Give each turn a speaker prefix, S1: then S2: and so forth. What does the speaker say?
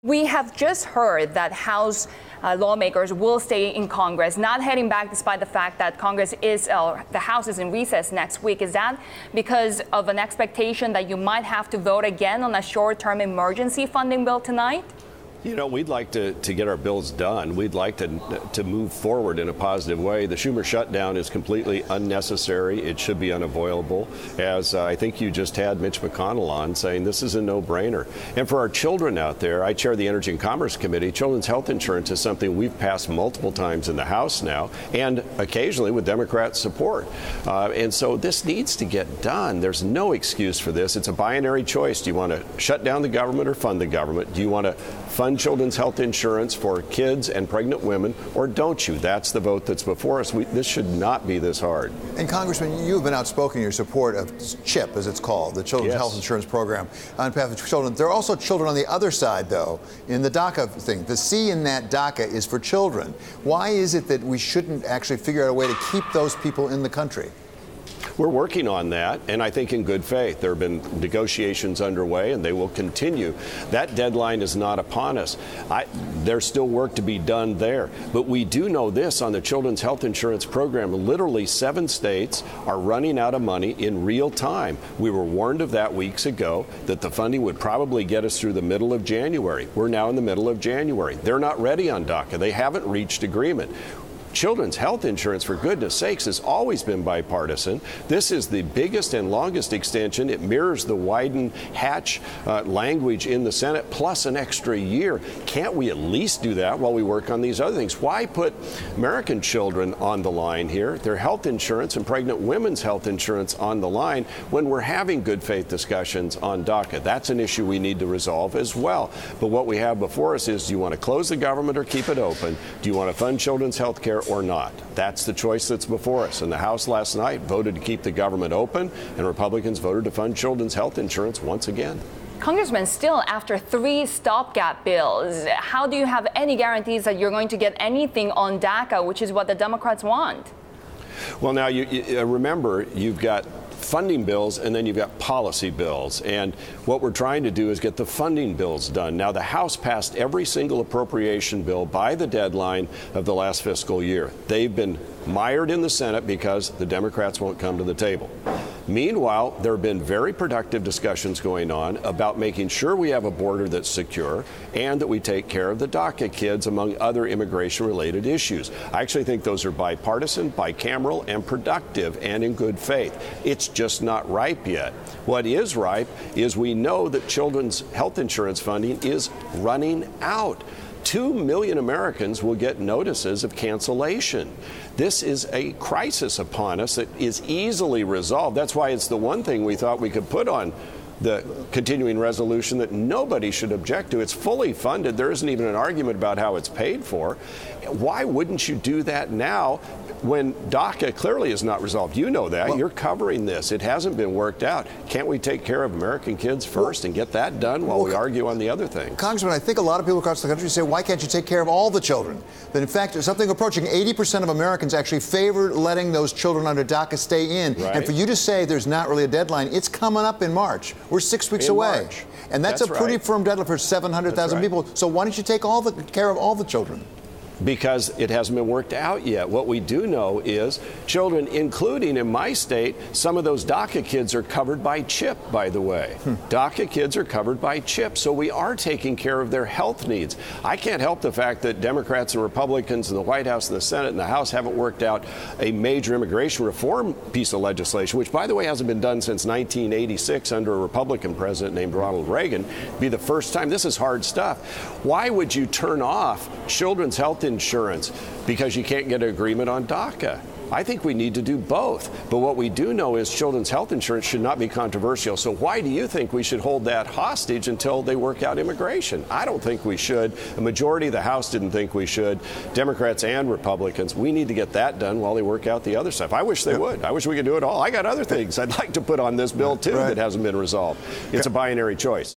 S1: We have just heard that House lawmakers will stay in Congress, not heading back despite the fact that the House is in recess next week. Is that because of an expectation that you might have to vote again on a short-term emergency funding bill tonight?
S2: You know, we'd like to get our bills done. We'd like to move forward in a positive way. The Schumer shutdown is completely unnecessary. It should be unavoidable. As I think you just had Mitch McConnell on saying this is a no-brainer. And for our children out there, I chair the Energy and Commerce Committee. Children's health insurance is something we've passed multiple times in the House now, and occasionally with Democrat support. And so this needs to get done. There's no excuse for this. It's a binary choice. Do you want to shut down the government or fund the government? Do you want to fund children's health insurance for kids and pregnant women, or don't you? That's the vote that's before us. This should not be this hard.
S3: And Congressman, you've been outspoken in your support of CHIP, as it's called, the Children's Health Insurance Program on behalf of children. There are also children on the other side, though, in the DACA thing. The C in that DACA is for children. Why is it that we shouldn't actually figure out a way to keep those people in the country?
S2: We're working on that, and I think in good faith. There have been negotiations underway, and they will continue. That deadline is not upon us. There's still work to be done there. But we do know this on the Children's Health Insurance Program. Literally 7 states are running out of money in real time. We were warned of that weeks ago, that the funding would probably get us through the middle of January. We're now in the middle of January. They're not ready on DACA. They haven't reached agreement. Children's health insurance, for goodness sakes, has always been bipartisan. This is the biggest and longest extension. It mirrors the Wyden Hatch language in the Senate, plus an extra year. Can't we at least do that while we work on these other things? Why put American children on the line here, their health insurance and pregnant women's health insurance on the line, when we're having good faith discussions on DACA? That's an issue we need to resolve as well. But what we have before us is, do you want to close the government or keep it open? Do you want to fund children's health care or not? That's the choice that's before us. And the House last night voted to keep the government open, and Republicans voted to fund children's health insurance once again.
S1: Congressman, still after 3 stopgap bills, how do you have any guarantees that you're going to get anything on DACA, which is what the Democrats want?
S2: Well, now, you remember, you've got funding bills and then you've got policy bills. And what we're trying to do is get the funding bills done. Now, the House passed every single appropriation bill by the deadline of the last fiscal year. They've been mired in the Senate because the Democrats won't come to the table. Meanwhile, there have been very productive discussions going on about making sure we have a border that's secure and that we take care of the DACA kids, among other immigration-related issues. I actually think those are bipartisan, bicameral, and productive, and in good faith. It's just not ripe yet. What is ripe is we know that children's health insurance funding is running out. 2 million Americans will get notices of cancellation. This is a crisis upon us that is easily resolved. That's why it's the one thing we thought we could put on the continuing resolution that nobody should object to. It's fully funded. There isn't even an argument about how it's paid for. Why wouldn't you do that now when DACA clearly is not resolved? You know that. You're covering this. It hasn't been worked out. Can't we take care of American kids first and get that done while we argue on the other things?
S3: Congressman, I think a lot of people across the country say, why can't you take care of all the children? That, in fact, something approaching 80% of Americans actually favor letting those children under DACA stay in. Right. And for you to say there's not really a deadline, it's coming up in March. We're 6 weeks away.
S2: March.
S3: And that's a pretty firm deadline for 700,000 people. So why don't you take care of all the children?
S2: Because it hasn't been worked out yet. What we do know is children, including in my state, some of those DACA kids are covered by CHIP, by the way. DACA kids are covered by CHIP, so we are taking care of their health needs. I can't help the fact that Democrats and Republicans in the White House and the Senate and the House haven't worked out a major immigration reform piece of legislation, which, by the way, hasn't been done since 1986 under a Republican president named Ronald Reagan. It'd be the first time. This is hard stuff. Why would you turn off children's health insurance because you can't get an agreement on DACA? I think we need to do both. But what we do know is children's health insurance should not be controversial. So why do you think we should hold that hostage until they work out immigration? I don't think we should. A majority of the House didn't think we should. Democrats and Republicans. We need to get that done while they work out the other stuff. I wish they would. I wish we could do it all. I got other things I'd like to put on this bill, too, that hasn't been resolved. It's a binary choice.